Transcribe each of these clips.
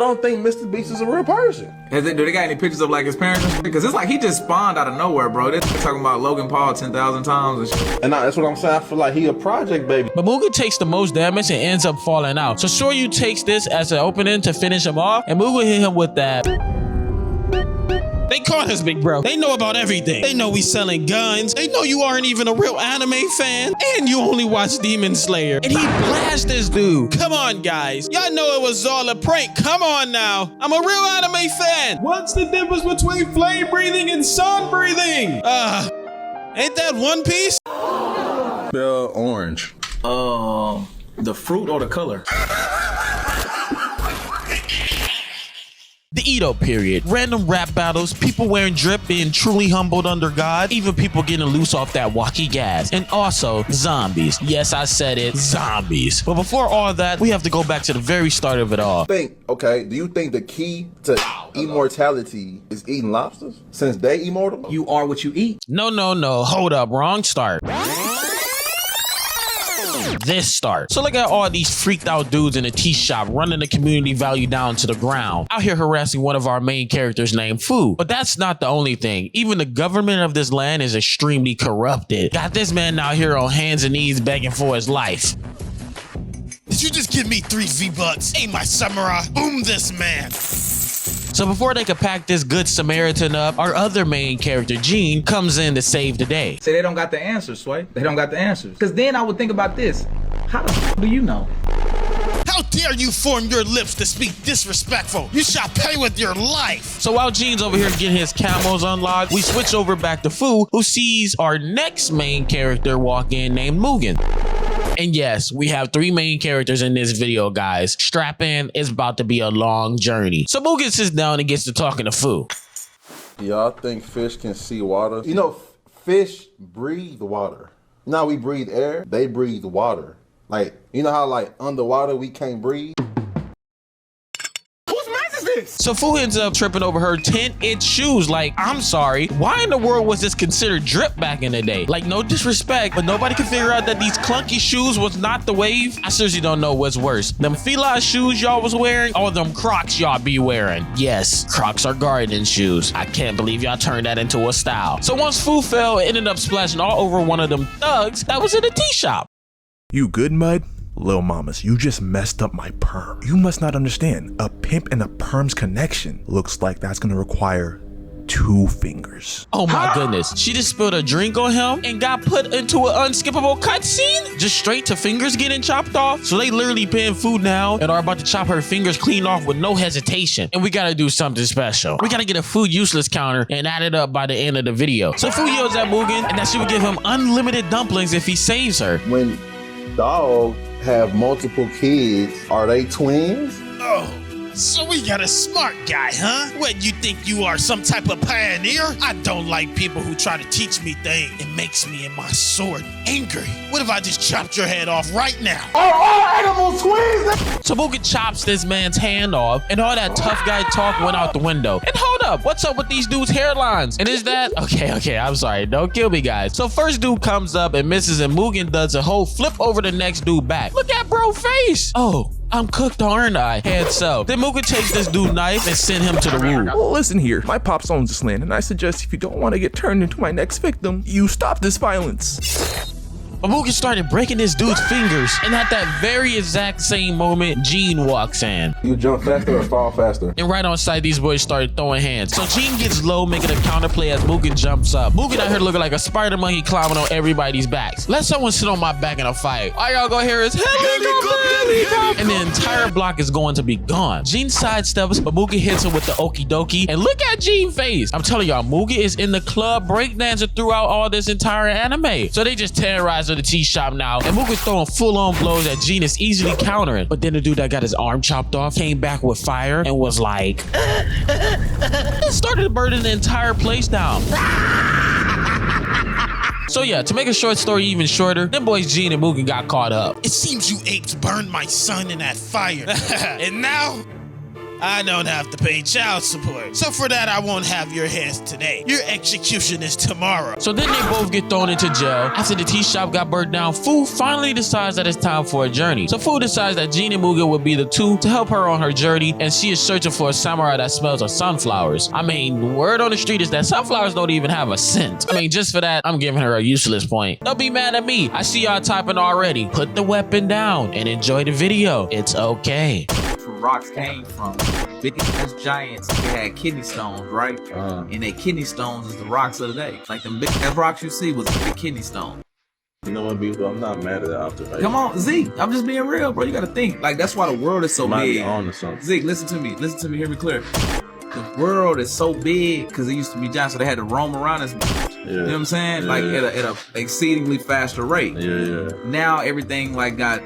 don't think Mr. Beast is a real person. Do they got any pictures of like his parents? Because it's like he just spawned out of nowhere, bro. They're talking about Logan Paul 10,000 times and shit. And that's what I'm saying. I feel like he a project baby. But Mugen takes the most damage and ends up falling out. So Shoryu takes this as an opening to finish him off, and Mugen hit him with that. They caught us, big bro. They know about everything. They know we selling guns. They know you aren't even a real anime fan. And you only watch Demon Slayer. And he blasted this dude. Come on, guys. Y'all know it was all a prank. Come on now. I'm a real anime fan. What's the difference between flame breathing and sun breathing? Ain't that One Piece? Orange. The fruit or the color? The Edo period. Random rap battles, people wearing drip, being truly humbled under God, even people getting loose off that walkie gas. And also, zombies. Yes, I said it, zombies. But before all that, we have to go back to the very start of it all. Do you think the key to immortality is eating lobsters? Since they immortal? You are what you eat. No, hold up, wrong start. This start. So look at all these freaked out dudes in a tea shop running the community value down to the ground, out here harassing one of our main characters named Fu. But that's not the only thing. Even the government of this land is extremely corrupted. Got this man out here on hands and knees begging for his life. Did you just give me 3 V-Bucks? Hey, my samurai, boom this man. So before they could pack this good Samaritan up, our other main character, Jean, comes in to save the day. Say they don't got the answers, Sway. They don't got the answers. Because then I would think about this. How the f do you know? How dare you form your lips to speak disrespectful? You shall pay with your life. So while Jean's over here getting his camos unlocked, we switch over back to Fu, who sees our next main character walk in named Mugen. And yes, we have 3 main characters in this video, guys. Strap in, it's about to be a long journey. So Mugen sits down and gets to talking to Fu. Y'all think fish can see water? You know, fish breathe water. You know how we breathe air? They breathe water. Like, you know how like underwater we can't breathe? So Fu ends up tripping over her 10-inch shoes. Like, I'm sorry, why in the world was this considered drip back in the day? Like, no disrespect, but nobody could figure out that these clunky shoes was not the wave. I seriously don't know what's worse. Them feline shoes y'all was wearing or them Crocs y'all be wearing. Yes, Crocs are gardening shoes. I can't believe y'all turned that into a style. So once Fu fell, it ended up splashing all over one of them thugs that was in a tea shop. You good, Mud? Lil Mamas, you just messed up my perm. You must not understand. A pimp and a perm's connection looks like that's gonna require 2 fingers. Oh my goodness. She just spilled a drink on him and got put into an unskippable cutscene? Just straight to fingers getting chopped off? So they literally paying food now and are about to chop her fingers clean off with no hesitation. And we gotta do something special. We gotta get a food useless counter and add it up by the end of the video. So Fu yells at Mugen and that she would give him unlimited dumplings if he saves her. When dogs have multiple kids, are they twins? Oh, so we got a smart guy, huh? What, you think you are some type of pioneer? I don't like people who try to teach me things. It makes me and my sword angry. What if I just chopped your head off right now? Are all animals twins? So Mugen chops this man's hand off and all that tough guy talk went out the window. And hold up, what's up with these dudes' hairlines? And is that, okay, I'm sorry, don't kill me guys. So first dude comes up and misses and Mugen does a whole flip over the next dude back. Look at bro face. Oh, I'm cooked, aren't I? And so then Mugen takes this dude's knife and send him to the woo. Well, listen here, my pops owns this land and I suggest if you don't want to get turned into my next victim, you stop this violence. But Mugen started breaking this dude's fingers, and at that very exact same moment, Jean walks in. You jump faster or fall faster? And right on sight, these boys started throwing hands. So Jean gets low, making a counterplay as Mugen jumps up. Mugen out here looking like a spider monkey climbing on everybody's backs. Let someone sit on my back in a fight. All y'all gonna hear is helicopter, and the entire block is going to be gone. Jean sidesteps, but Mugen hits him with the okie dokie. And look at Jean's face. I'm telling y'all, Mugen is in the club breakdancing throughout all this entire anime. So they just terrorize the tea shop now, and Mugen's throwing full-on blows that Jean is easily countering. But then the dude that got his arm chopped off came back with fire and was like, started burning the entire place down. So yeah, to make a short story even shorter, them boys Jean and Mugen got caught up. It seems you apes burned my son in that fire. And now, I don't have to pay child support. So for that, I won't have your hands today. Your execution is tomorrow. So then they both get thrown into jail. After the tea shop got burnt down, Fu finally decides that it's time for a journey. So Fu decides that Jean and Mugen would be the two to help her on her journey, and she is searching for a samurai that smells of sunflowers. I mean, word on the street is that sunflowers don't even have a scent. I mean, just for that, I'm giving her a useless point. Don't be mad at me. I see y'all typing already. Put the weapon down and enjoy the video. It's okay. Rocks came from big ass giants that had kidney stones, right? And their kidney stones is the rocks of the day. Like them big ass rocks you see was the kidney stone. You know what, people? I'm not mad at that observation. Come on, Zeke. I'm just being real, bro. You gotta think. Like, that's why the world is so big. On or something. Zeke, listen to me. Listen to me. Hear me clear. The world is so big because it used to be giants, so they had to roam around us. Yeah. You know what I'm saying? Yeah, like yeah. at a exceedingly faster rate. Yeah. Now everything like got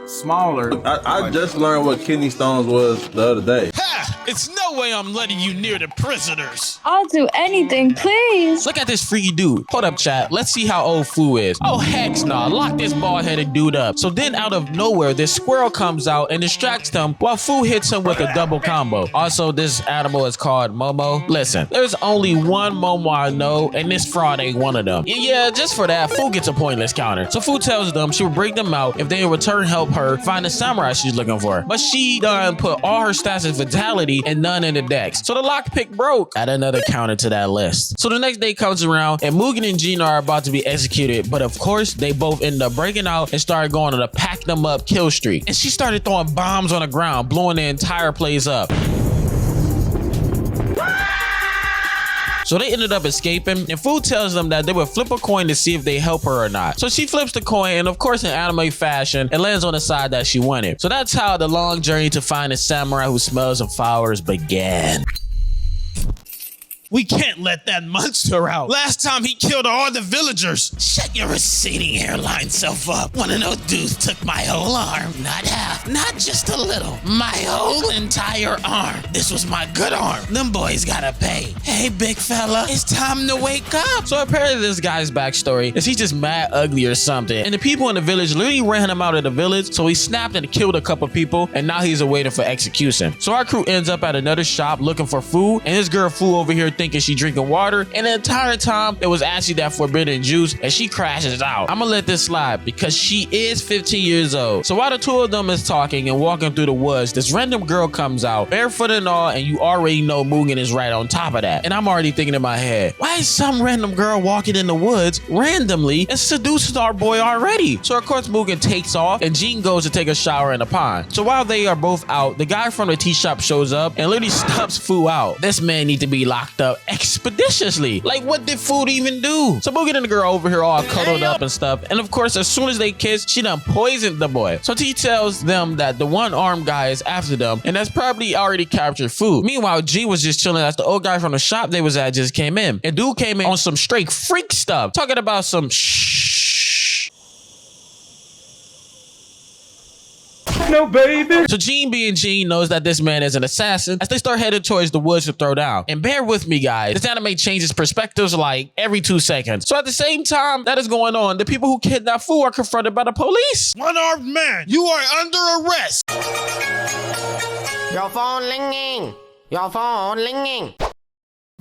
smaller. I just learned what kidney stones was the other day. Ha! It's no way I'm letting you near the prisoners. I'll do anything, please. Look at this freaky dude. Hold up, chat. Let's see how old Fu is. Oh, heck nah. Lock this bald-headed dude up. So then out of nowhere, this squirrel comes out and distracts him while Fu hits him with a double combo. Also, this animal is called Momo. Listen, there's only one Momo I know, and this fraud ain't one of them. And yeah, just for that, Fu gets a pointless counter. So Fu tells them she will break them out if they in return help her find the samurai she's looking for. But she done put all her stats as vitality and none in the dex. So the lockpick broke. Add another counter to that list. So the next day comes around and Mugen and Jean are about to be executed. But of course, they both end up breaking out and started going on a pack them up kill streak. And she started throwing bombs on the ground, blowing the entire place up. So they ended up escaping, and Fu tells them that they would flip a coin to see if they help her or not. So she flips the coin, and of course in anime fashion, it lands on the side that she wanted. So that's how the long journey to find a samurai who smells of flowers began. We can't let that monster out. Last time he killed all the villagers. Shut your receding hairline self up. One of those dudes took my whole arm. Not half, not just a little. My whole entire arm. This was my good arm. Them boys gotta pay. Hey, big fella, it's time to wake up. So apparently this guy's backstory is he's just mad ugly or something. And the people in the village literally ran him out of the village. So he snapped and killed a couple people, and now he's awaiting for execution. So our crew ends up at another shop looking for food, and this girl Fu over here thinking she drinking water, and the entire time it was actually that forbidden juice, and she crashes out. I'm gonna let this slide because she is 15 years old. So while the two of them is talking and walking through the woods, this random girl comes out, barefoot and all, and you already know Mugen is right on top of that. And I'm already thinking in my head, why is some random girl walking in the woods randomly and seduces our boy already? So of course Mugen takes off, and Jean goes to take a shower in the pond. So while they are both out, the guy from the tea shop shows up and literally stumps Fu out. This man need to be locked up expeditiously. Like, what did Fu even do? So Mugen and the girl over here all cuddled up and stuff. And of course, as soon as they kiss, she done poisoned the boy. So T tells them that the one-armed guy is after them, and that's probably already captured Fu. Meanwhile, G was just chilling as the old guy from the shop they was at just came in. And dude came in on some straight freak stuff, talking about some No, baby. So Jean being Jean knows that this man is an assassin as they start headed towards the woods to throw down. And bear with me, guys. This anime changes perspectives like every 2 seconds. So at the same time that is going on, the people who kidnapped Fu are confronted by the police. One-armed man, you are under arrest. Your phone ringing. Your phone ringing.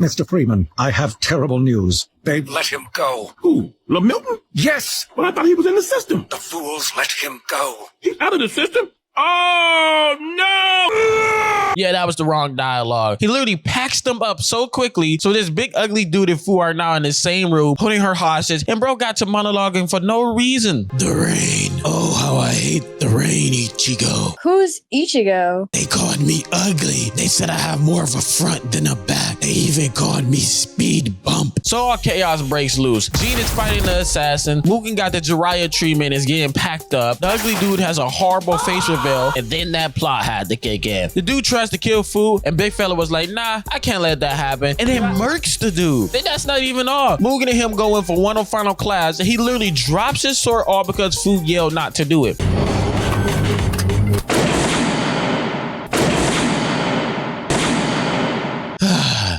Mr. Freeman, I have terrible news. They've let him go. Who? LaMilton? Yes, But I thought he was in the system. the fools let him go. He's out of the system? Oh, no! Yeah, that was the wrong dialogue. He literally packs them up so quickly. So this big ugly dude and Fu are now in the same room, holding her hostage. And bro got to monologuing for no reason. The rain. Oh, how I hate the rain, Ichigo. Who's Ichigo? They called me ugly. They said I have more of a front than a back. They even called me speed bump. So all chaos breaks loose. Jean is fighting the assassin. Mugen got the Jiraiya treatment, is getting packed up. The ugly dude has a horrible face reveal, and then that plot had to kick in. The dude tries to kill Fu, and big fella was like, nah, I can't let that happen. And then murks the dude. Then that's not even all. Mugen and him go in for one final class, and he literally drops his sword all because Fu yelled not to do it.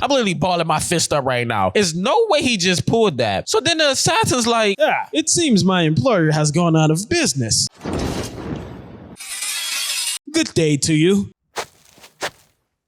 I'm literally balling my fist up right now. There's no way he just pulled that. So then the assassin's like, Yeah, it seems my employer has gone out of business. Good day to you.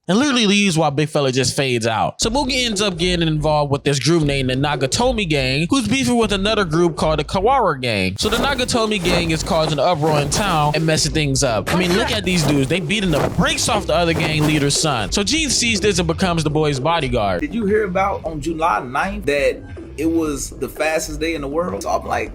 and literally leaves while big fella just fades out. So Mugen ends up getting involved with this group named the Nagatomi gang, who's beefing with another group called the Kawara gang. So the Nagatomi gang is causing an uproar in town and messing things up. I mean, look at these dudes. They beating the brakes off the other gang leader's son. So Gene sees this and becomes the boy's bodyguard. Did you hear about on July 9th that it was the fastest day in the world? So I'm like,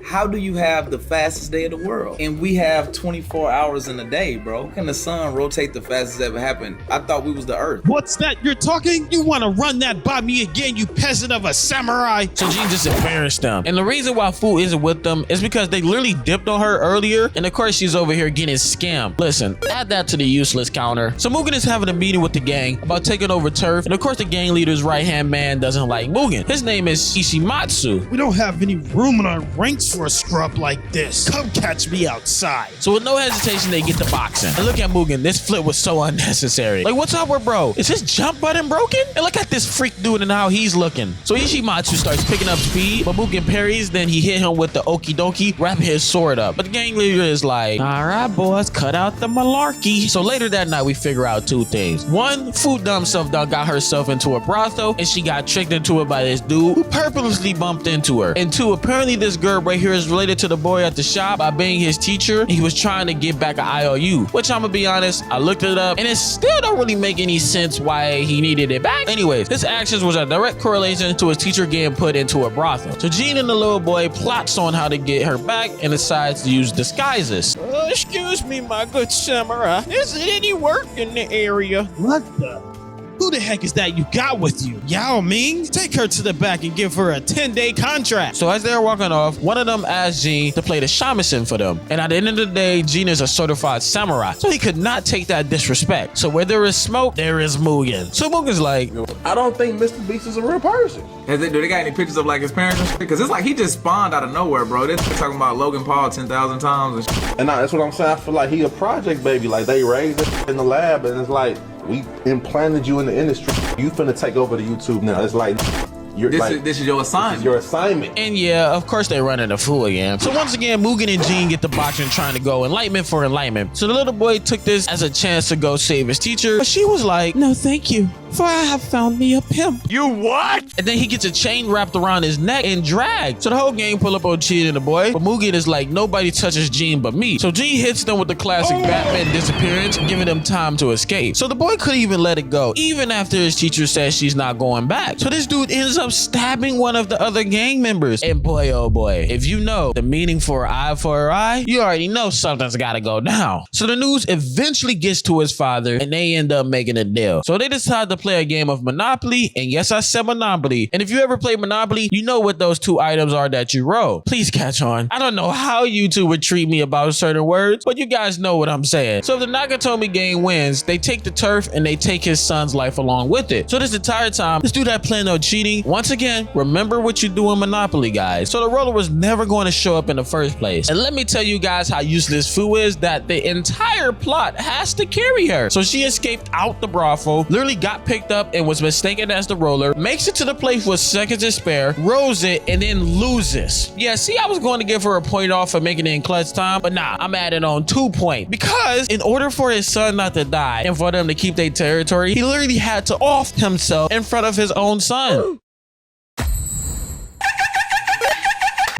how do you have the fastest day in the world? And we have 24 hours in a day, bro. How can the sun rotate the fastest ever happened? I thought we was the earth. What's that you're talking? You want to run that by me again, you peasant of a samurai? So Gene just embarrassed them. And the reason why Fu isn't with them is because they literally dipped on her earlier. And of course, she's over here getting scammed. Listen, add that to the useless counter. So Mugen is having a meeting with the gang about taking over turf. And of course, the gang leader's right-hand man doesn't like Mugen. His name is Ishimatsu. We don't have any room in our ranks for a scrub like this. Come catch me outside. So with no hesitation, they get to boxing. And look at Mugen. This flip was so unnecessary. Like, what's up with bro? Is his jump button broken? And look at this freak dude and how he's looking. So Ishimatsu starts picking up speed, but Mugen parries. Then he hit him with the okie dokie, wrapping his sword up. But the gang leader is like, all right, boys, cut out the malarkey. So later that night, we figure out two things. One, Fu dumb self done got herself into a brothel, and she got tricked into it by this dude who purposely bumped into her. And two, apparently this girl right here is related to the boy at the shop by being his teacher. He was trying to get back an IOU, which I'm gonna be honest, I looked it up and it still don't really make any sense why he needed it back. Anyways, his actions was a direct correlation to his teacher getting put into a brothel. So Gene and the little boy plots on how to get her back and decides to use disguises. Excuse me, my good samurai. Is it any work in the area? What the? Who the heck is that you got with you? Yao Ming? Take her to the back and give her a 10-day contract. So as they're walking off, one of them asked Gene to play the shamisen for them. And at the end of the day, Gene is a certified samurai, so he could not take that disrespect. So where there is smoke, there is Mugen. So Mugen's like, I don't think Mr. Beast is a real person. Do they got any pictures of like his parents and shit? Because it's like he just spawned out of nowhere, bro. They're talking about Logan Paul 10,000 times and shit. And that's what I'm saying. I feel like he a project baby. Like they raised it in the lab, and it's like we implanted you in the industry. You finna take over the YouTube now. It's like this is your assignment. This is your assignment. and yeah, of course they run into Fu again. So once again, Mugen and Gene get the boxing trying to go enlightenment for enlightenment. So the little boy took this as a chance to go save his teacher, but she was like, no thank you, for I have found me a pimp. You what? And then he gets a chain wrapped around his neck and dragged. So the whole gang pull up on Gene and the boy, but Mugen is like, nobody touches Gene but me. So Gene hits them with the classic Batman disappearance, giving them time to escape. So the boy couldn't even let it go, even after his teacher says she's not going back. So this dude ends up stabbing one of the other gang members. And boy, oh boy, if you know the meaning for an eye, you already know something's gotta go down. So the news eventually gets to his father, and they end up making a deal. So they decide to play a game of Monopoly, and yes, I said Monopoly. And if you ever play Monopoly, you know what those two items are that you roll. Please catch on. I don't know how you two would treat me about certain words, but you guys know what I'm saying. So if the Nagatomi gang wins, they take the turf and they take his son's life along with it. So this entire time, this dude had planned on cheating. Once again, remember what you do in Monopoly, guys. So the roller was never going to show up in the first place. And let me tell you guys how useless Fu is, that the entire plot has to carry her. So she escaped out the brothel, literally got picked up and was mistaken as the roller, makes it to the place with seconds to spare, rolls it, and then loses. Yeah, see, I was going to give her a point off for making it in clutch time, but nah, I'm adding on 2 points. Because in order for his son not to die and for them to keep their territory, he literally had to off himself in front of his own son.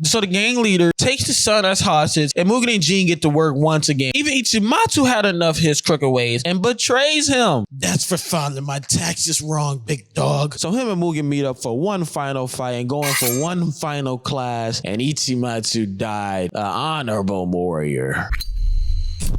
So the gang leader takes the son as hostage, and Mugen and Gene get to work once again. Even Ichimatsu had enough of his crooked ways and betrays him. That's for filing my taxes wrong, big dog. So him and Mugen meet up for one final fight and going for one final class, and Ichimatsu died an honorable warrior.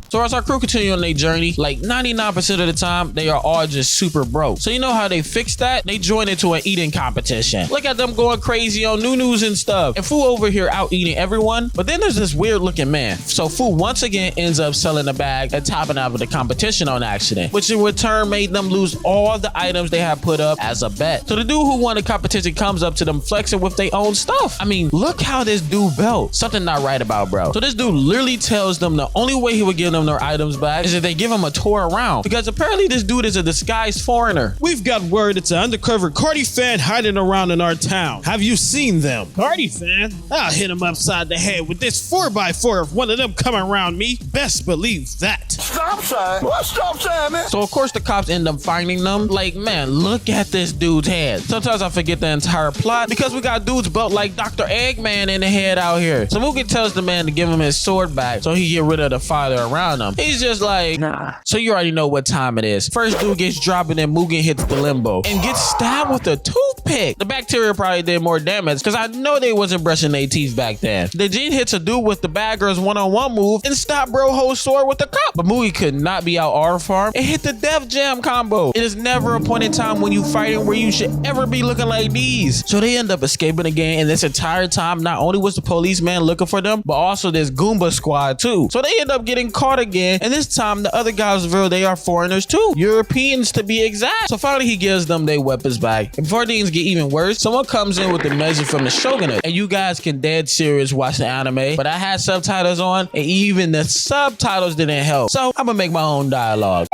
So as our crew continue on their journey, like 99% of the time, they are all just super broke. So you know how they fix that? They join into an eating competition. Look at them going crazy on Nunus and stuff. And Fu over here out eating everyone. But then there's this weird looking man. So Fu once again ends up selling the bag and topping out of the competition on accident, which in return made them lose all the items they had put up as a bet. So the dude who won the competition comes up to them flexing with their own stuff. I mean, look how this dude built. Something not right about bro. So this dude literally tells them the only way he would would give them their items back is that they give him a tour around, because apparently this dude is a disguised foreigner. We've got word it's an undercover Cardi fan hiding around in our town. Have you seen them? Cardi fan? I'll hit him upside the head with this 4x4 if one of them come around me. Best believe that. Stop sign. What stop sign, man? So of course the cops end up finding them. Like, man, look at this dude's head. Sometimes I forget the entire plot because we got dudes built like Dr. Eggman in the head out here. So Mookie tells the man to give him his sword back so he get rid of the fire around him. He's just like, nah. So you already know what time it is. First dude gets dropped and then Mookie hits the limbo and gets stabbed with a toothpick. The bacteria probably did more damage because I know they wasn't brushing their teeth back then. The Gene hits a dude with the bad girl's one-on-one move and stopped bro whole sword with the cup. But Mookie could not be out our farm and hit the Def Jam combo. It is never a point in time when you fighting where you should ever be looking like these. So they end up escaping again, and this entire time not only was the policeman looking for them, but also this Goomba squad too. So they end up getting caught again, and this time the other guys reveal they are foreigners too, Europeans to be exact. So finally he gives them their weapons back. And before things get even worse, someone comes in with the message from the shogunate, and you guys can dead serious watch the anime, but I had subtitles on and even the subtitles didn't help. So I'm gonna make my own dialogue.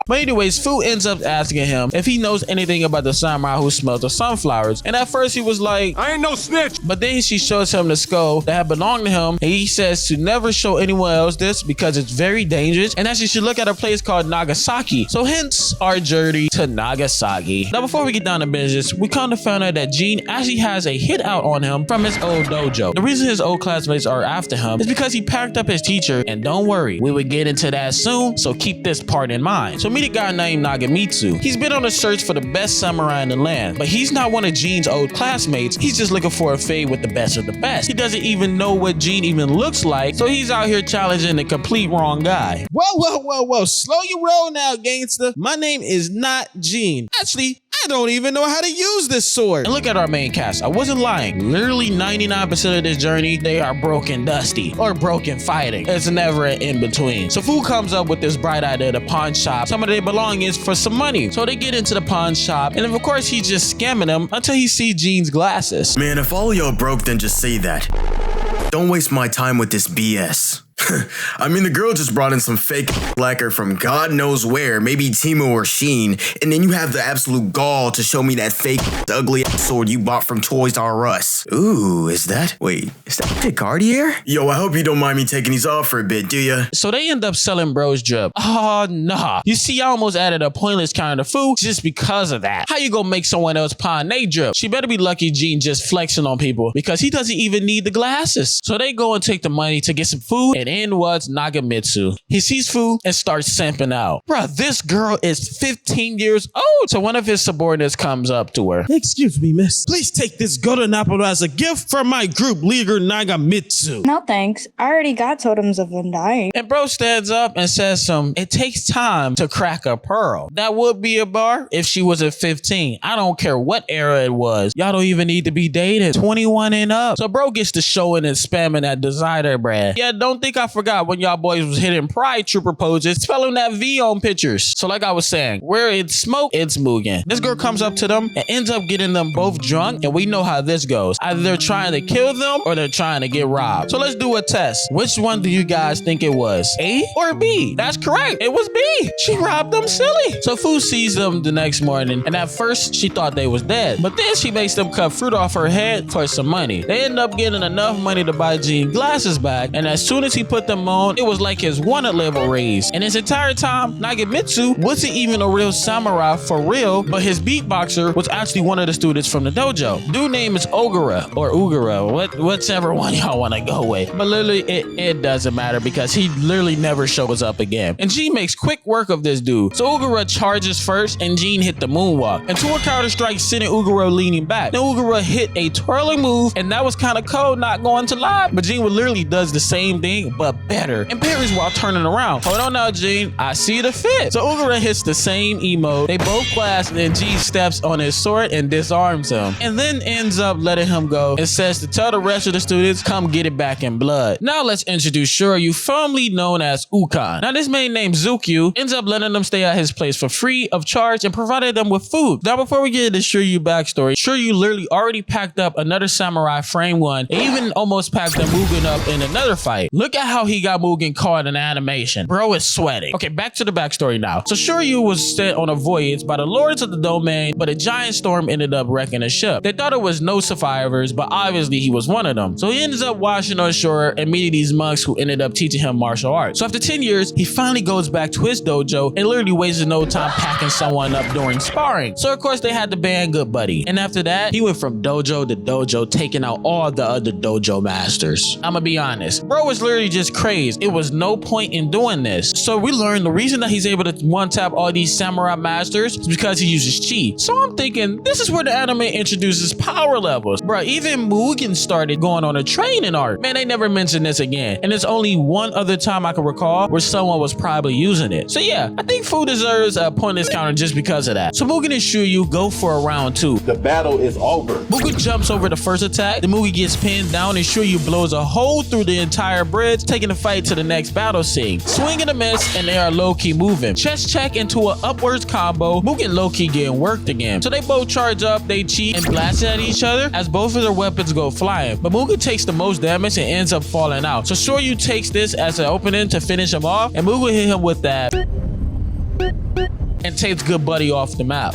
But anyways, Fu ends up asking him if he knows anything about the samurai who smells the sunflowers. And at first he was like, I ain't no snitch. But then she shows him the skull that had belonged to him. And he says to never show anyone else this because it's very dangerous. And that she should look at a place called Nagasaki. So hence our journey to Nagasaki. Now before we get down to business, we kind of found out that Gene actually has a hit out on him from his old dojo. The reason his old classmates are after him is because he packed up his teacher. And don't worry, we would get into that soon. So keep this part in mind. So meet a guy named Nagamitsu. He's been on a search for the best samurai in the land, but he's not one of Gene's old classmates. He's just looking for a fade with the best of the best. He doesn't even know what Gene even looks like, so he's out here challenging the complete wrong guy. Whoa. Slow your roll now, gangster. My name is not Gene. Actually, I don't even know how to use this sword. And look at our main cast. I wasn't lying. Literally 99% of this journey, they are broken dusty or broken fighting. It's never an in-between. So Fu comes up with this bright idea to pawn shop some of their belongings for some money. So they get into the pawn shop, and of course he's just scamming them until he sees Gene's glasses. Man, if all y'all broke, then just say that. Don't waste my time with this BS. I mean, the girl just brought in some fake lacquer from God knows where, maybe Temu or Sheen, and then you have the absolute gall to show me that fake ugly sword you bought from Toys R Us. Ooh, is that Cartier? Yo, I hope you don't mind me taking these off for a bit, do ya? So they end up selling bros drip. Oh, nah. You see, I almost added a pointless kind of food just because of that. How you gonna make someone else pawn they drip? She better be lucky Gene just flexing on people because he doesn't even need the glasses. So they go and take the money to get some food, and in was Nagamitsu. He sees Fu and starts simping out. Bruh, this girl is 15 years old. So one of his subordinates comes up to her. Excuse me, miss. Please take this golden apple as a gift from my group leader, Nagamitsu. No thanks. I already got totems of undying. And bro stands up and says it takes time to crack a pearl. That would be a bar if she was at 15. I don't care what era it was. Y'all don't even need to be dated. 21 and up. So bro gets to showing and spamming that designer brand. Yeah, don't think I forgot when y'all boys was hitting Pride Trooper poses, spelling that V on pictures. So like I was saying, where it's smoke, it's Mugen. This girl comes up to them and ends up getting them both drunk, and we know how this goes. Either they're trying to kill them or they're trying to get robbed. So let's do a test. Which one do you guys think it was? A or B? That's correct. It was B. She robbed them silly. So Fu sees them the next morning, and at first she thought they was dead. But then she makes them cut fruit off her head for some money. They end up getting enough money to buy Gene glasses back, and as soon as he put them on, it was like his wanted level raised. And this entire time, Nagamitsu wasn't even a real samurai for real, but his beatboxer was actually one of the students from the dojo. Dude name is Ogura or Ugura, whichever one y'all want to go with. But literally, it doesn't matter because he literally never shows up again. And Gene makes quick work of this dude. So Ugura charges first, and Gene hit the moonwalk. And to a counter strike, sending Ugura leaning back. Then Ugura hit a twirling move, and that was kind of cold, not going to lie. But Gene literally does the same thing, but but better, and parries while turning around. Hold on now, Gene. I see the fit. So Mukuro hits the same emote. They both blast, and then Gene steps on his sword and disarms him, and then ends up letting him go and says to tell the rest of the students, come get it back in blood. Now let's introduce Shoryu, formerly known as Ukon. Now this man named Zukyu ends up letting them stay at his place for free of charge and provided them with food. Now before we get into Shoryu backstory, Shoryu literally already packed up another samurai frame one, and even almost packed the Mugen up in another fight. Look at how he got Mugen caught in animation. Bro is sweating. Okay, back to the backstory now. So Shoryu was sent on a voyage by the lords of the domain, but a giant storm ended up wrecking the ship. They thought it was no survivors, but obviously he was one of them. So he ends up washing on shore and meeting these monks who ended up teaching him martial arts. So after 10 years, he finally goes back to his dojo and literally wasted no time packing someone up during sparring. So of course they had to ban Good Buddy. And after that, he went from dojo to dojo, taking out all the other dojo masters. I'ma be honest, bro was literally just crazed. It was no point in doing this. So we learned the reason that he's able to one-tap all these samurai masters is because he uses chi. So I'm thinking, this is where the anime introduces power levels. Bro, even Mugen started going on a training arc. Man, they never mentioned this again. And there's only one other time I can recall where someone was probably using it. So yeah, I think Fu deserves a pointless counter just because of that. So Mugen and Shoryu go for a round 2. The battle is over. Mugen jumps over the first attack. The Mugen gets pinned down and Shoryu blows a hole through the entire bridge, taking the fight to the next battle scene. Swing and a miss, and they are low-key moving. Chest check into an upwards combo. Mugen low-key getting worked again. So they both charge up, they cheat, and blast at each other as both of their weapons go flying. But Mugen takes the most damage and ends up falling out. So Shoryu takes this as an opening to finish him off, and Mugen hit him with that and takes Good Buddy off the map.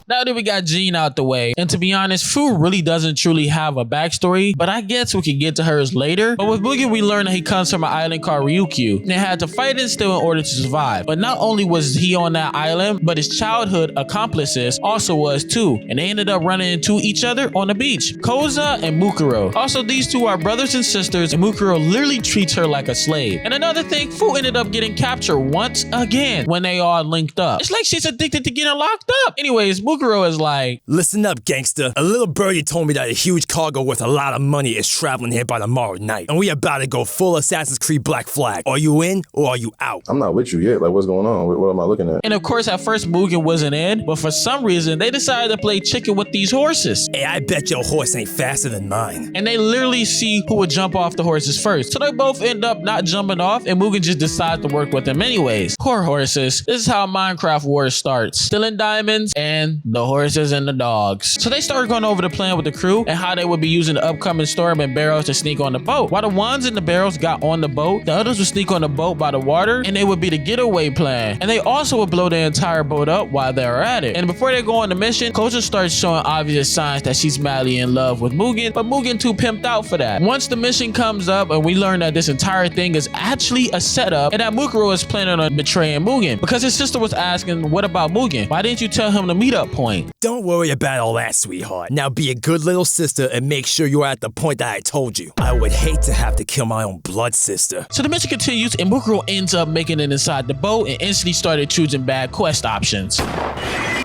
Now that we got Jean out the way, and to be honest, Fu really doesn't truly have a backstory, but I guess we can get to hers later. But with Mugen, we learn that he comes from an island called Ryukyu, and had to fight and steal in order to survive. But not only was he on that island, but his childhood accomplices also was too, and they ended up running into each other on the beach. Koza and Mukuro. Also, these two are brothers and sisters, and Mukuro literally treats her like a slave. And another thing, Fu ended up getting captured once again when they all linked up. It's like she's addicted to getting locked up. Anyways, Mukuro is like, listen up, gangster. A little birdie told me that a huge cargo worth a lot of money is traveling here by tomorrow night, and we about to go full Assassin's Creed Black Flag. Are you in or are you out? I'm not with you yet. Like, what's going on? What am I looking at? And of course, at first Mugen wasn't in, but for some reason, they decided to play chicken with these horses. Hey, I bet your horse ain't faster than mine. And they literally see who would jump off the horses first. So they both end up not jumping off, and Mugen just decides to work with them anyways. Poor horses. This is how Minecraft Wars starts. Stealing diamonds and the horses and the dogs. So they started going over the plan with the crew and how they would be using the upcoming storm and barrels to sneak on the boat. While the ones in the barrels got on the boat, the others would sneak on the boat by the water, and they would be the getaway plan. And they also would blow the entire boat up while they were at it. And before they go on the mission, Koza starts showing obvious signs that she's madly in love with Mugen, but Mugen too pimped out for that. Once the mission comes up and we learn that this entire thing is actually a setup and that Mukuro is planning on betraying Mugen because his sister was asking, what about Mugen? Why didn't you tell him the meetup point? Don't worry about all that, sweetheart. Now be a good little sister and make sure you're at the point that I told you. I would hate to have to kill my own blood sister. So the mission continues and Mukuro ends up making it inside the boat and instantly started choosing bad quest options.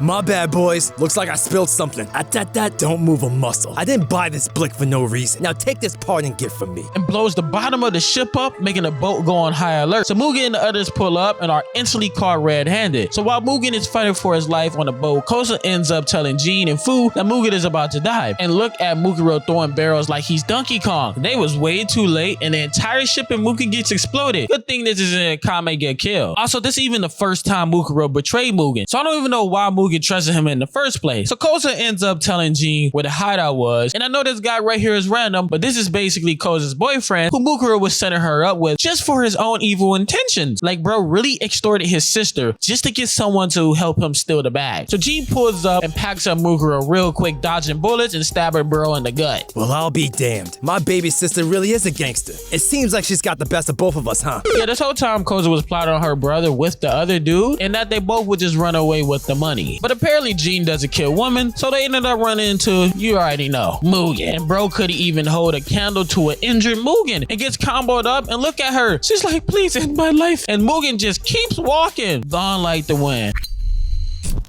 My bad, boys. Looks like I spilled something. That don't move a muscle. I didn't buy this blick for no reason. Now take this parting gift from me. And blows the bottom of the ship up, making the boat go on high alert. So Mugen and the others pull up and are instantly caught red-handed. So while Mugen is fighting for his life on the boat, Koza ends up telling Jean and Fu that Mugen is about to die. And look at Mukuro throwing barrels like he's Donkey Kong. They was way too late and the entire ship in Mugen gets exploded. Good thing this isn't Kame get killed. Also, this is even the first time Mukuro betrayed Mugen. So I don't even know why Mugen trusted him in the first place. So Koza ends up telling Jean where the hideout was. And I know this guy right here is random, but this is basically Koza's boyfriend who Mukuro was setting her up with just for his own evil intentions. Like, bro really extorted his sister just to get someone to help him steal the bag. So Jean pulls up and packs up Mukuro real quick, dodging bullets and stabbing bro in the gut. Well, I'll be damned. My baby sister really is a gangster. It seems like she's got the best of both of us, huh? Yeah, this whole time Koza was plotting on her brother with the other dude and that they both would just run away with the money. But apparently Jean doesn't kill women, so they ended up running into, you already know, Mugen. And bro couldn't even hold a candle to an injured Mugen and gets comboed up and look at her. She's like, please end my life. And Mugen just keeps walking, gone like the wind.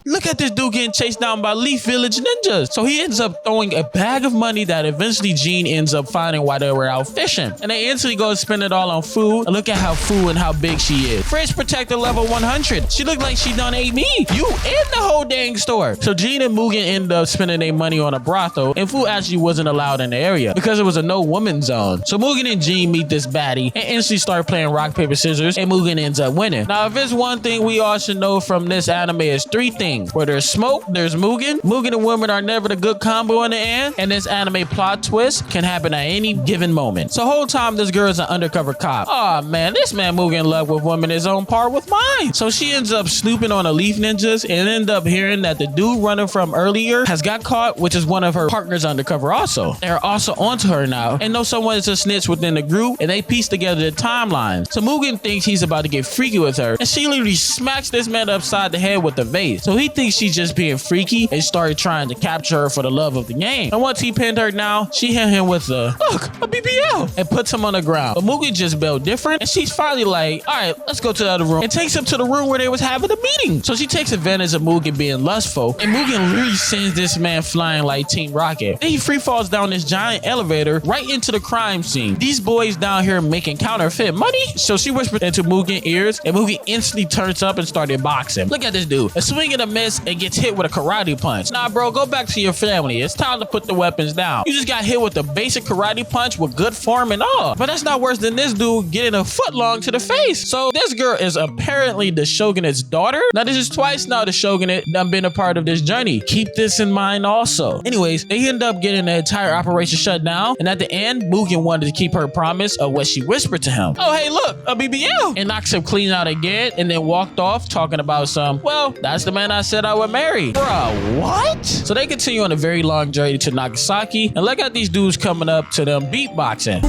Look at this dude getting chased down by Leaf Village ninjas. So he ends up throwing a bag of money that eventually Jean ends up finding while they were out fishing. And they instantly go and spend it all on food. And look at how full and how big she is. Fridge protector level 100. She looked like she done ate me. You in the whole dang store. So Jean and Mugen end up spending their money on a brothel, and food actually wasn't allowed in the area because it was a no woman zone. So Mugen and Jean meet this baddie and instantly start playing rock, paper, scissors, and Mugen ends up winning. Now, if it's one thing we all should know from this anime, is 3 things. Where there's smoke, there's Mugen. Mugen and women are never the good combo in the end, and this anime plot twist can happen at any given moment. So whole time this girl is an undercover cop. Oh man, this man Mugen in love with women is on par with mine. So she ends up snooping on the Leaf Ninjas and end up hearing that the dude running from earlier has got caught, which is one of her partners undercover also. They're also onto her now and know someone is a snitch within the group, and they piece together the timeline. So Mugen thinks he's about to get freaky with her, and she literally smacks this man upside the head with the vase. So he thinks she's just being freaky and started trying to capture her for the love of the game. And once he pinned her down, she hit him with a BBL and puts him on the ground. But Mugen just built different, and she's finally like, all right, let's go to the other room, and takes him to the room where they was having a meeting. So she takes advantage of Mugen being lustful, and Mugen literally sends this man flying like Team Rocket. Then he free falls down this giant elevator right into the crime scene. These boys down here making counterfeit money. So she whispered into Mugen's ears, and Mugen instantly turns up and started boxing. Look at this dude, a swing and a miss, and gets hit with a karate punch. Nah, bro, go back to your family. It's time to put the weapons down. You just got hit with a basic karate punch with good form and all. But that's not worse than this dude getting a foot long to the face. So this girl is apparently the shogunate's daughter. Now this is twice now the shogunate done been a part of this journey. Keep this in mind also. Anyways, they end up getting the entire operation shut down, and at the end, Mugen wanted to keep her promise of what she whispered to him. Oh, hey, look, a BBL. And knocks him clean out again, and then walked off talking about some, well, that's the man I said I would marry. Bruh, what? So they continue on a very long journey to Nagasaki, and look at these dudes coming up to them beatboxing.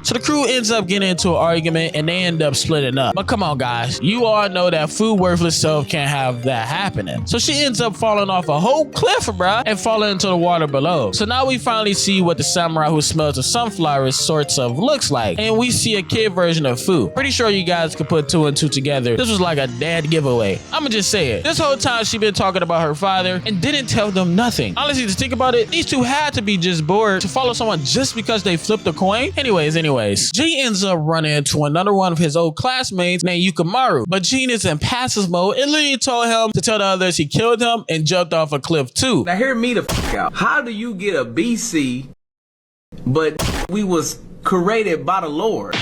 So the crew ends up getting into an argument, and they end up splitting up. But come on, guys. You all know that food worthless self can't have that happening. So she ends up falling off a whole cliff, bruh, and falling into the water below. So now we finally see what the samurai who smells of sunflowers sorts of looks like. And we see a kid version of food. Pretty sure you guys could put 2 and 2 together. This was like a dad giveaway. I'ma just say it. This whole time she been talking about her father and didn't tell them nothing. Honestly, to think about it, these two had to be just bored to follow someone just because they flipped a coin. Anyways. Gene ends up running into another one of his old classmates named Yukimaru, but Gene is in passive mode and literally told him to tell the others he killed him and jumped off a cliff too. Now hear me the fuck out. How do you get a BC, but we was created by the Lord?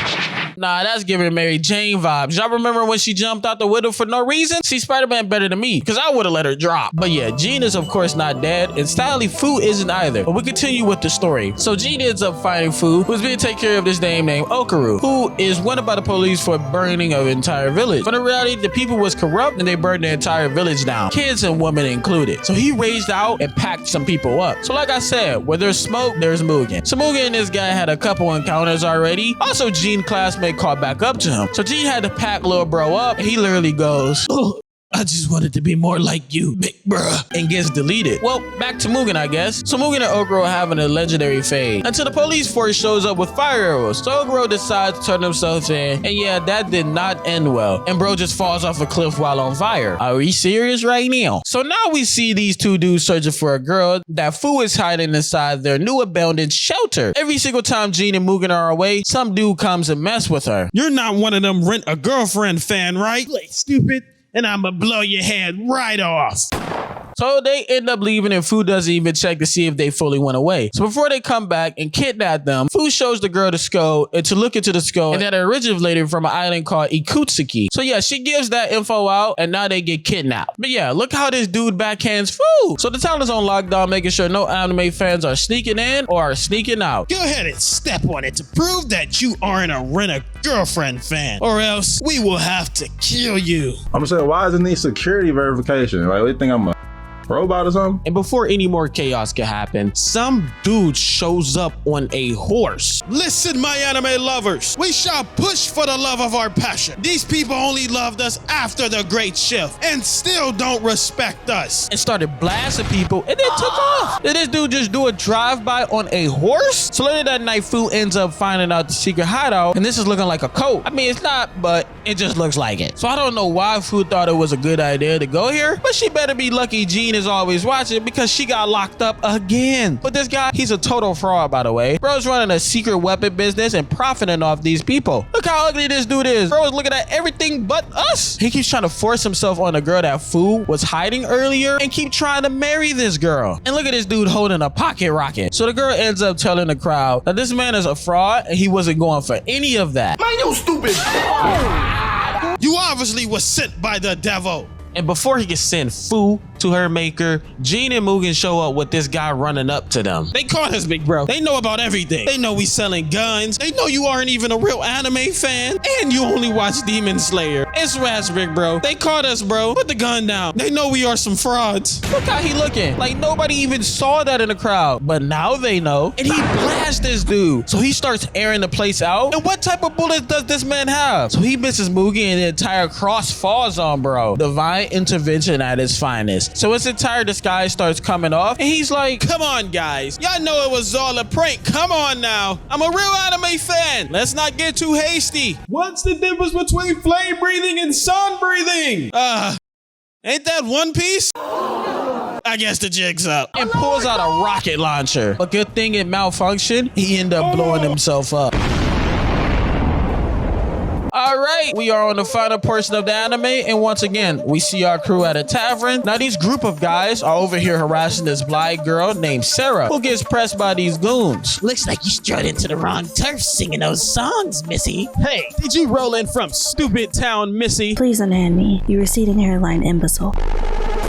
Nah, that's giving Mary Jane vibes. Y'all remember when she jumped out the window for no reason? See, Spider-Man better than me, because I would have let her drop. But yeah, Jean is of course not dead, and sadly, Fu isn't either. But we continue with the story. So Jean ends up finding Fu, who's being taken care of this dame named Okaru, who is wanted by the police for burning of an entire village. But in reality, the people was corrupt, and they burned the entire village down, kids and women included. So he raged out and packed some people up. So like I said, where there's smoke, there's Mugen. So Mugen and this guy had a couple encounters already. Also, Jean classmate caught back up to him. So Gene had to pack little bro up, and he literally goes, oh, I just wanted to be more like you, big bruh, and gets deleted. Well, back to Mugen, I guess. So Mugen and Okuro are having a legendary fade until the police force shows up with fire arrows. So Okuro decides to turn himself in, and yeah, that did not end well. And bro just falls off a cliff while on fire. Are we serious right now? So now we see these two dudes searching for a girl that Fu is hiding inside their new abandoned shelter. Every single time Gene and Mugen are away, some dude comes and mess with her. You're not one of them rent a girlfriend fan, right? Like stupid. And I'ma blow your head right off. So they end up leaving, and Fu doesn't even check to see if they fully went away. So before they come back and kidnap them, Fu shows the girl the skull and to look into the skull, and that originated from an island called Ikutsuki. So yeah, she gives that info out, and now they get kidnapped. But yeah, look how this dude backhands Fu. So the town is on lockdown, making sure no anime fans are sneaking in or are sneaking out. Go ahead and step on it to prove that you aren't a rent-a-girlfriend fan, or else we will have to kill you. I'm saying, why isn't these security verification? Like, what do you think I'm a robot or something? And before any more chaos can happen, some dude shows up on a horse. Listen, my anime lovers, we shall push for the love of our passion. These people only loved us after the great shift and still don't respect us. And started blasting people and then took off. Did this dude just do a drive-by on a horse? So later that night, Fu ends up finding out the secret hideout, and this is looking like a cult. I mean, it's not, but it just looks like it. So I don't know why Fu thought it was a good idea to go here, but she better be lucky Jean is always watching because she got locked up again. But this guy, he's a total fraud, by the way. Bro's running a secret weapon business and profiting off these people. Look how ugly this dude is. Bro is looking at everything but us. He keeps trying to force himself on the girl that Fu was hiding earlier and keep trying to marry this girl. And look at this dude holding a pocket rocket. So the girl ends up telling the crowd that this man is a fraud and he wasn't going for any of that. Man, you stupid. You obviously was sent by the devil. And before he can send Fu to her maker, Jean and Mugen show up with this guy running up to them. They caught us, big bro. They know about everything. They know we selling guns. They know you aren't even a real anime fan. And you only watch Demon Slayer. It's Rash, big bro. They caught us, bro. Put the gun down. They know we are some frauds. Look how he looking. Like nobody even saw that in the crowd. But now they know. And he blasts this dude. So he starts airing the place out. And what type of bullets does this man have? So he misses Mugen and the entire cross falls on bro. Divine intervention at its finest. So his entire disguise starts coming off and he's like, come on guys, y'all know it was all a prank. Come on now, I'm a real anime fan. Let's not get too hasty. What's the difference between flame breathing and sun breathing? Ain't that One Piece? I guess the jig's up. And pulls out a rocket launcher. A good thing it malfunctioned. He ended up blowing himself up. All right, we are on the final portion of the anime, and once again, we see our crew at a tavern. Now, these group of guys are over here harassing this blind girl named Sarah, who gets pressed by these goons. Looks like you strode into the wrong turf singing those songs, Missy. Hey, did you roll in from Stupid Town, Missy? Please unhand me, you receding hairline imbecile.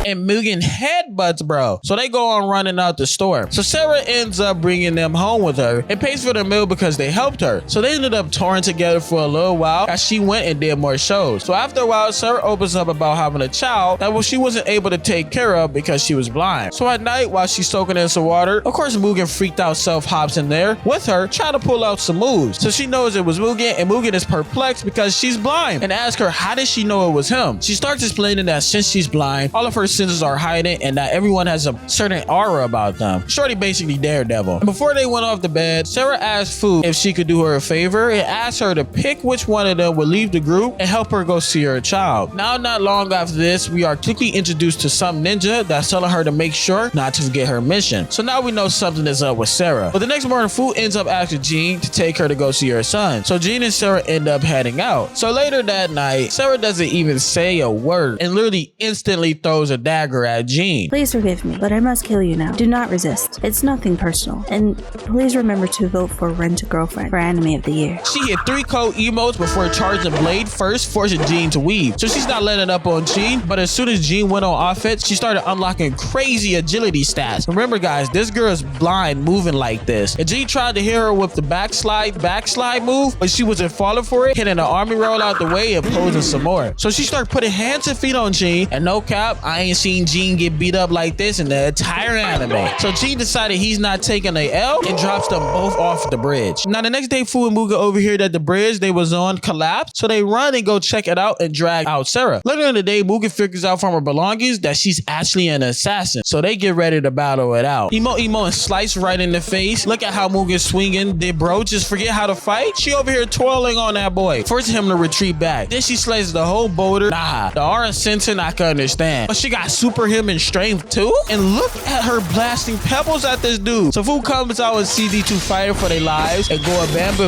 And Mugen headbutts bro. So they go on running out the store. So Sarah ends up bringing them home with her and pays for their meal because they helped her. So they ended up touring together for a little while as she went and did more shows. So after a while, Sarah opens up about having a child that she wasn't able to take care of because she was blind. So at night, while she's soaking in some water, of course Mugen freaked out hops in there with her, trying to pull out some moves. So she knows it was Mugen, and Mugen is perplexed because she's blind and asks her how did she know it was him. She starts explaining that since she's blind, all of her senses are heightened and that everyone has a certain aura about them. Shorty basically Daredevil. And before they went off the bed, Sarah asked Fu if she could do her a favor and asked her to pick which one of them would leave the group and help her go see her child. Now, not long after this, we are quickly introduced to some ninja that's telling her to make sure not to forget her mission. So now we know something is up with Sarah. But the next morning, Fu ends up asking Jean to take her to go see her son. So Jean and Sarah end up heading out. So later that night, Sarah doesn't even say a word and literally instantly throws a dagger at Jean. Please forgive me, but I must kill you now. Do not resist. It's nothing personal. And please remember to vote for Rent a Girlfriend for Anime of the Year. She hit 3 cold emotes before charging Blade first, forcing Jean to weave. So she's not letting up on Jean, but as soon as Jean went on offense, she started unlocking crazy agility stats. Remember guys, this girl is blind moving like this. And Jean tried to hit her with the backslide move, but she wasn't falling for it, hitting an army roll out the way and posing some more. So she started putting hands and feet on Jean, and no cap, I ain't seen Jean get beat up like this in the entire anime. So Jean decided he's not taking a L and drops them both off the bridge. Now the next day, Fu and Mugen overhear that the bridge they was on collapsed, so they run and go check it out and drag out Sarah. Later in the day, Mugen figures out from her belongings that she's actually an assassin, so they get ready to battle it out. Emo and slice right in the face. Look at how Mugen's swinging. Did bro just forget how to fight? She over here twirling on that boy, forcing him to retreat back. Then she slays the whole boulder. Nah, the aura sensing I can understand, but she got super human strength too? And look at her blasting pebbles at this dude. So Fu comes out with CD2 fighting for their lives and go a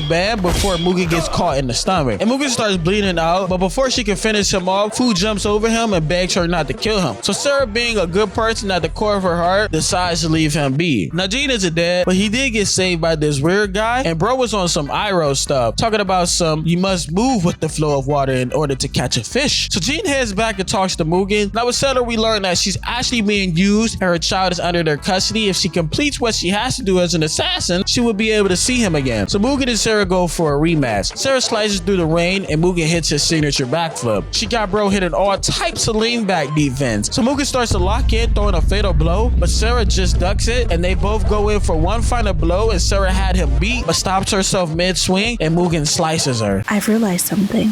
bam before Mugen gets caught in the stomach. And Mugen starts bleeding out, but before she can finish him off, Fu jumps over him and begs her not to kill him. So Sarah, being a good person at the core of her heart, decides to leave him be. Now Jean isn't dead, but he did get saved by this weird guy, and bro was on some Iroh stuff, talking about you must move with the flow of water in order to catch a fish. So Jean heads back and talks to Mugen. Now with Sarah, we learn learn that she's actually being used and her child is under their custody. If she completes what she has to do as an assassin, she will be able to see him again. So Mugen and Sarah go for a rematch. Sarah slices through the rain and Mugen hits his signature backflip. She got bro hitting all types of lean back defense. So Mugen starts to lock in, throwing a fatal blow, but Sarah just ducks it and they both go in for one final blow, and Sarah had him beat but stops herself mid-swing and Mugen slices her. I've realized something.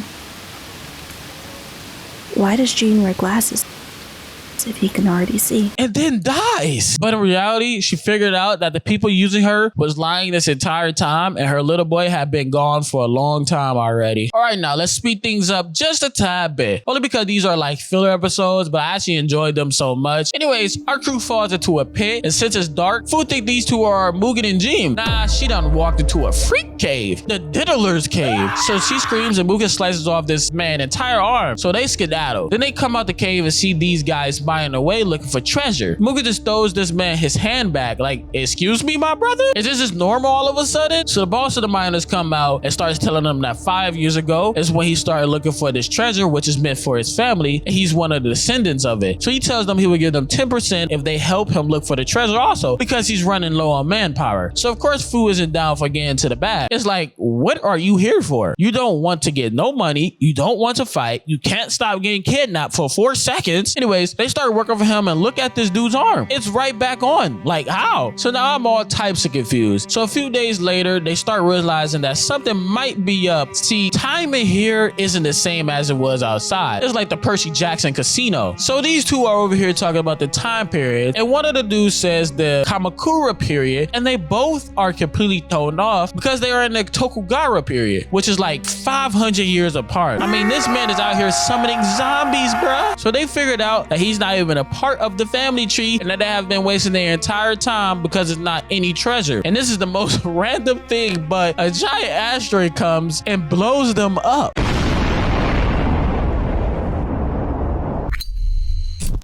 Why does Jean wear glasses if he can already see? And then dies. But in reality, she figured out that the people using her was lying this entire time and her little boy had been gone for a long time already. All right, now let's speed things up just a tad bit. Only because these are like filler episodes, but I actually enjoyed them so much. Anyways, our crew falls into a pit, and since it's dark, Fu think these two are Mugen and Jean. Nah, she done walked into a freak cave, the Diddler's cave. So she screams and Mugen slices off this man's entire arm. So they skedaddle. Then they come out the cave and see these guys spying away looking for treasure. Mugen just throws this man his hand back like, excuse me, my brother? Is this just normal all of a sudden? So the boss of the miners come out and starts telling them that 5 years ago is when he started looking for this treasure, which is meant for his family, and he's one of the descendants of it. So he tells them he will give them 10% if they help him look for the treasure also, because he's running low on manpower. So of course Fu isn't down for getting to the bag. It's like, what are you here for? You don't want to get no money, you don't want to fight, you can't stop getting kidnapped for 4 seconds. Anyways, they start working for him and look at this dude's arm. It's right back on. Like, how? So now I'm all types of confused. So a few days later, they start realizing that something might be up. See, time in here isn't the same as it was outside. It's like the Percy Jackson casino. So these two are over here talking about the time period, and one of the dudes says the Kamakura period, and they both are completely thrown off because they are in the Tokugawa period, which is like 500 years apart. I mean, this man is out here summoning zombies, bruh. So they figured out that he's not even a part of the family tree and that they have been wasting their entire time because it's not any treasure. And this is the most random thing, but a giant asteroid comes and blows them up.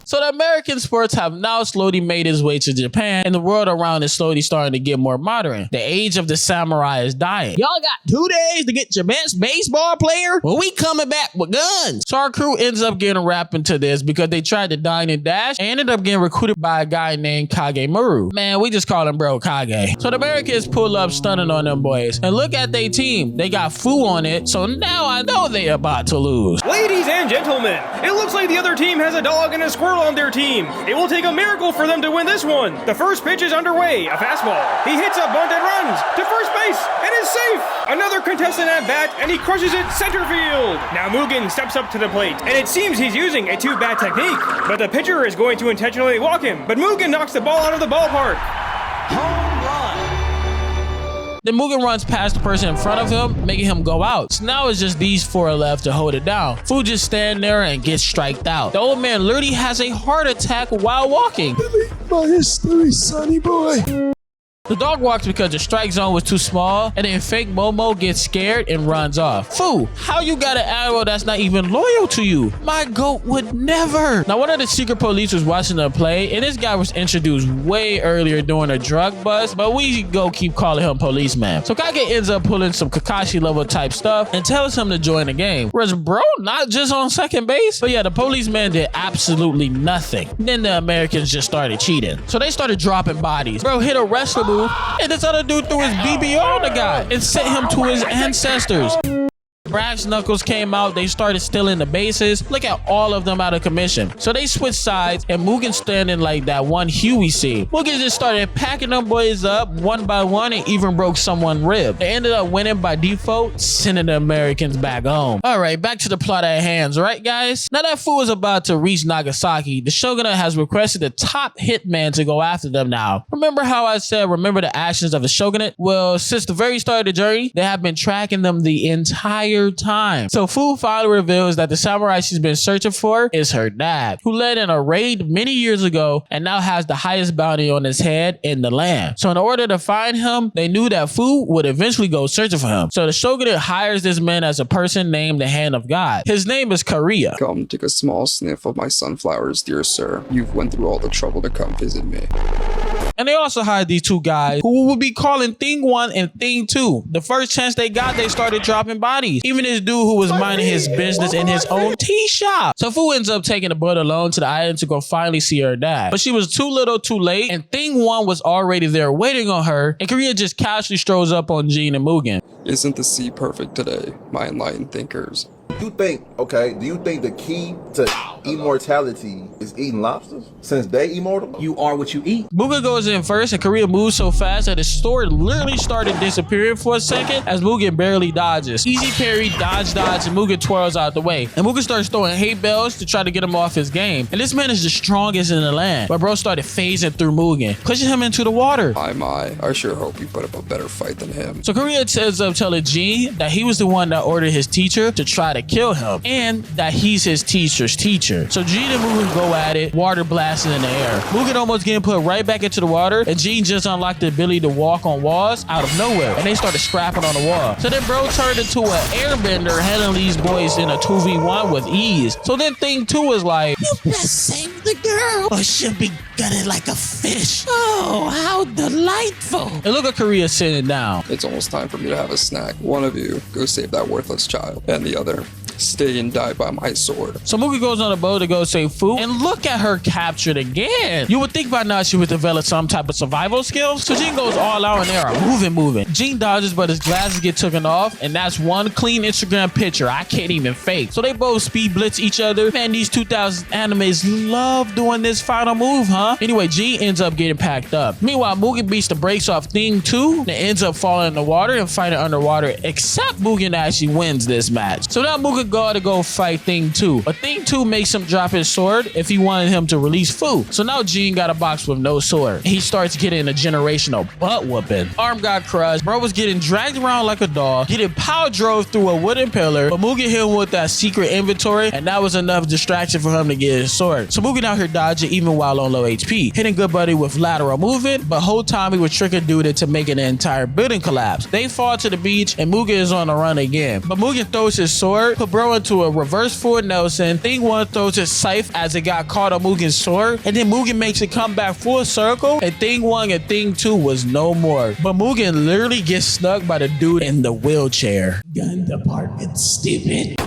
So the American sports have now slowly made its way to Japan, and the world around is slowly starting to get more modern. The age of the samurai is dying. Y'all got 2 days to get your best baseball player? Well, we coming back with guns. So our crew ends up getting wrapped into this because they tried to dine and dash and ended up getting recruited by a guy named Kagemaru. Man, we just call him bro Kage. So the Americans pull up stunning on them boys. And look at their team. They got Fu on it, so now I know they about to lose. Ladies and gentlemen, it looks like the other team has a dog and a squirrel on their team. It will take a miracle for them to win this one. The first pitch is underway. A fastball. He hits a bunt and runs to first base and is safe. Another contestant at bat and he crushes it center field. Now Mugen steps up to the plate and it seems he's using a two-bat technique, but the pitcher is going to intentionally walk him. But Mugen knocks the ball out of the ballpark. Home run. Then Mugen runs past the person in front of him, making him go out. So now it's just these 4 left to hold it down. Fu just stand there and gets striked out. The old man literally has a heart attack while walking. Delete my history, sonny boy. The dog walks because the strike zone was too small, and then fake Momo gets scared and runs off. Fu, how you got an animal that's not even loyal to you? My goat would never. Now, one of the secret police was watching the play, and this guy was introduced way earlier during a drug bust, but we go keep calling him policeman. So Kage ends up pulling some Kakashi level type stuff and tells him to join the game. Whereas bro, not just on second base. But yeah, the policeman did absolutely nothing. Then the Americans just started cheating. So they started dropping bodies. Bro hit a wrestler move, and this other dude threw his BB on the guy and sent him to his ancestors. Brass Knuckles came out, they started stealing the bases. Look at all of them out of commission. So they switched sides and Mugen standing like that one Huey scene. Mugen just started packing them boys up one by one and even broke someone's rib. They ended up winning by default, sending the Americans back home. All right, back to the plot at hand, right guys? Now that Fu is about to reach Nagasaki, the Shogunate has requested the top hitman to go after them now. Remember how I said remember the actions of the Shogunate? Well, since the very start of the journey, they have been tracking them the entire time. So Fu finally reveals that the samurai she's been searching for is her dad, who led in a raid many years ago and now has the highest bounty on his head in the land. So in order to find him, they knew that Fu would eventually go searching for him. So the Shogunate hires this man as a person named the Hand of God. His name is Kariya. Come take a small sniff of my sunflowers, dear sir. You've went through all the trouble to come visit me. And they also hired these two guys who would be calling Thing 1 and Thing 2. The first chance they got, they started dropping bodies. Even this dude who was minding his business in his own tea shop. So Fu ends up taking the boat alone to the island to go finally see her dad. But she was too little too late, and Thing 1 was already there waiting on her, and Korea just casually strolls up on Jean and Mugen. Isn't the sea perfect today, my enlightened thinkers? Do you think the key to immortality is eating lobsters? Since they immortal? You are what you eat. Mugen goes in first, and Korea moves so fast that his sword literally started disappearing for a second as Mugen barely dodges. Easy parry, dodge, and Mugen twirls out the way. And Mugen starts throwing hate bells to try to get him off his game. And this man is the strongest in the land. But bro started phasing through Mugen, pushing him into the water. I sure hope you put up a better fight than him. So Korea ends up telling Jean that he was the one that ordered his teacher to try to kill him, and that he's his teacher's teacher. So Jean and Mugen go at it, water blasting in the air. Mugen almost getting put right back into the water, and Jean just unlocked the ability to walk on walls out of nowhere, and they started scrapping on the wall. So then bro turned into an airbender, handling these boys in a 2v1 with ease. So then Thing 2 was like, "You best save the girl, or she'll be gutted like a fish. Oh, how delightful." And look at Korea sitting down. It's almost time for me to have a snack. One of you, go save that worthless child. And the other, stay and die by my sword. So Mugen goes on a boat to go save Fu, and look at her captured again. You would think by now she would develop some type of survival skills. So Jean goes all out and they are moving. Jean dodges, but his glasses get taken off, and that's one clean Instagram picture I can't even fake. So they both speed blitz each other. Man, these 2000 animes love doing this final move, huh? Anyway, Jean ends up getting packed up. Meanwhile, Mugen beats the brakes off Thing 2 and ends up falling in the water and fighting underwater, except Mugen actually wins this match. So now Mugen go fight Thing 2, but Thing 2 makes him drop his sword if he wanted him to release Fu. So now Jean got a box with no sword. He starts getting a generational butt whooping. Arm got crushed. Bro was getting dragged around like a dog, getting power drove through a wooden pillar, but Mugen hit him with that secret inventory, and that was enough distraction for him to get his sword. So Mugen out here dodging even while on low HP, hitting good buddy with lateral movement, but whole time he was tricking dude into making the entire building collapse. They fall to the beach, and Mugen is on the run again, but Mugen throws his sword, put bro into a reverse forward Nelson. Thing 1 throws his scythe as it got caught on Mugen's sword, and then Mugen makes it come back full circle, and Thing 1 and Thing 2 was no more. But Mugen literally gets snuck by the dude in the wheelchair. Gun department, stupid.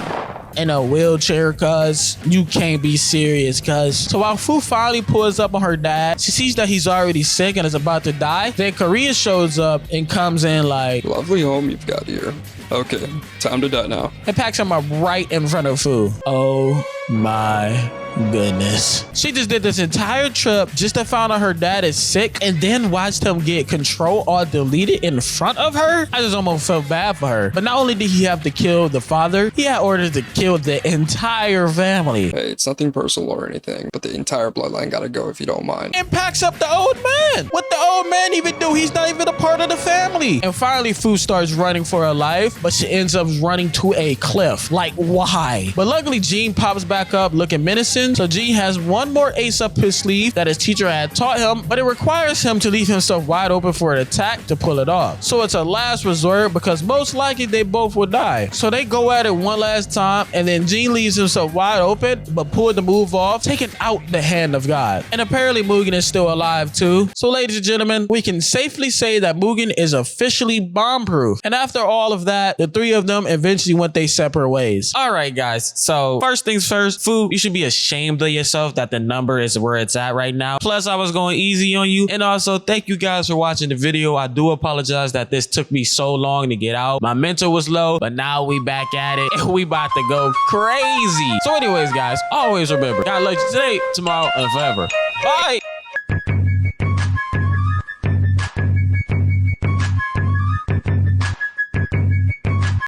In a wheelchair, cuz you can't be serious, cuz. So while Fu finally pulls up on her dad, she sees that he's already sick and is about to die. Then Korea shows up and comes in like, lovely home you've got here. Okay, time to die now. And packs him up right in front of Fu. Oh my goodness. She just did this entire trip just to find out her dad is sick and then watched him get control or deleted in front of her. I just almost felt bad for her. But not only did he have to kill the father, he had orders to kill the entire family. Hey, it's nothing personal or anything, but the entire bloodline gotta go if you don't mind. And packs up the old man. What the old man even do? He's not even a part of the family. And finally, Fu starts running for her life, but she ends up running to a cliff. Like, why? But luckily, Jean pops back up looking menacing. So Jean has one more ace up his sleeve that his teacher had taught him, but it requires him to leave himself wide open for an attack to pull it off. So it's a last resort because most likely they both will die. So they go at it one last time, and then Jean leaves himself wide open, but pulled the move off, taking out the hand of God. And apparently Mugen is still alive too. So ladies and gentlemen, we can safely say that Mugen is officially bomb-proof. And after all of that, the three of them eventually went their separate ways. All right, guys. So first things first, Fu, you should be ashamed of yourself that the number is where it's at right now. Plus, I was going easy on you. And also, thank you guys for watching the video. I do apologize that this took me so long to get out. My mental was low, but now we back at it and we about to go crazy. So anyways, guys, always remember, God loves you today, tomorrow, and forever. Bye.